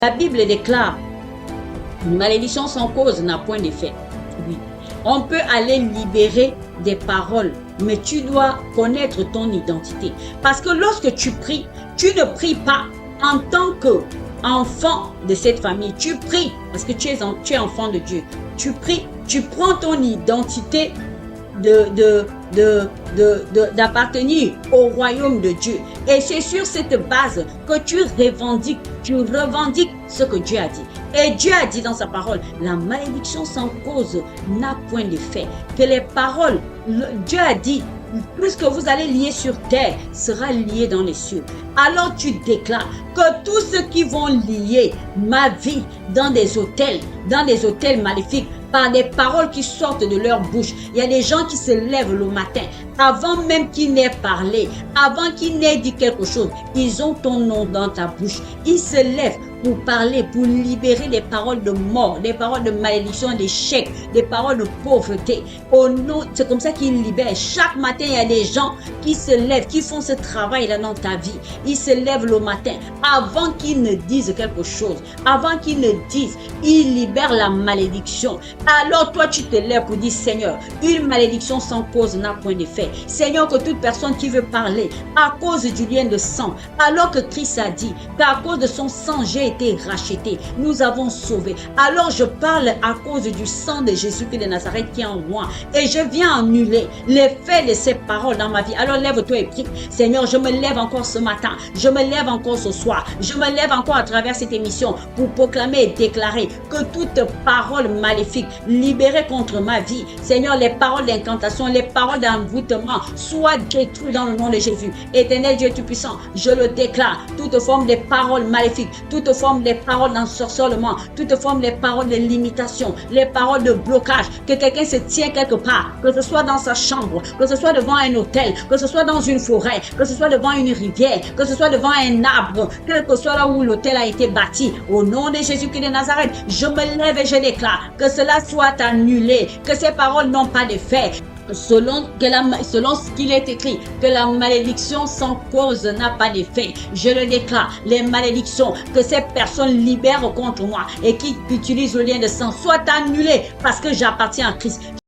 La Bible déclare, une malédiction sans cause n'a point d'effet. Oui. On peut aller libérer des paroles, mais tu dois connaître ton identité. Parce que lorsque tu pries, tu ne pries pas en tant qu'enfant de cette famille. Tu pries parce que tu es enfant de Dieu. Tu pries, tu prends ton identité d'appartenir au royaume de Dieu. Et c'est sur cette base que tu revendiques ce que Dieu a dit. Et Dieu a dit dans sa parole, la malédiction sans cause n'a point d'effet. Que les paroles, Dieu a dit, tout ce que vous allez lier sur terre sera lié dans les cieux. Alors tu déclares que tous ceux qui vont lier ma vie dans des hôtels maléfiques, par des paroles qui sortent de leur bouche. Il y a des gens qui se lèvent le matin, avant même qu'ils n'aient parlé, avant qu'ils n'aient dit quelque chose, ils ont ton nom dans ta bouche. Ils se lèvent pour parler, pour libérer des paroles de mort, des paroles de malédiction, d'échec, des paroles de pauvreté. Au nom, c'est comme ça qu'ils libèrent. Chaque matin, il y a des gens qui se lèvent, qui font ce travail-là dans ta vie. Ils se lèvent le matin, avant qu'ils ne disent quelque chose, avant qu'ils ne disent, ils libèrent la malédiction. Alors toi, tu te lèves pour dire, Seigneur, une malédiction sans cause n'a point d'effet. Seigneur, que toute personne qui veut parler à cause du lien de sang, alors que Christ a dit qu'à cause de son sang, j'ai été racheté, nous avons sauvé. Alors je parle à cause du sang de Jésus-Christ de Nazareth qui est en moi. Et je viens annuler l'effet de ces paroles dans ma vie. Alors lève-toi et prie. Seigneur, je me lève encore ce matin. Je me lève encore ce soir. Je me lève encore à travers cette émission pour proclamer et déclarer que toute parole maléfique libérée contre ma vie, Seigneur, les paroles d'incantation, les paroles d'envoûtement soient détruites dans le nom de Jésus. Éternel Dieu Tout-Puissant, je le déclare, toute forme de paroles maléfiques, toute forme de paroles d'ensorcellement, toute forme de paroles de limitation, les paroles de blocage, que quelqu'un se tient quelque part, que ce soit dans sa chambre, que ce soit devant un hôtel, que ce soit dans une forêt, que ce soit devant une rivière, que ce soit devant un arbre, quel que soit là où l'hôtel a été bâti, au nom de Jésus-Christ de Nazareth, je me lève et je déclare que cela soit annulé, que ces paroles n'ont pas d'effet. Selon ce qu'il est écrit, que la malédiction sans cause n'a pas d'effet. Je le déclare, les malédictions que ces personnes libèrent contre moi et qui utilisent le lien de sang soient annulées parce que j'appartiens à Christ.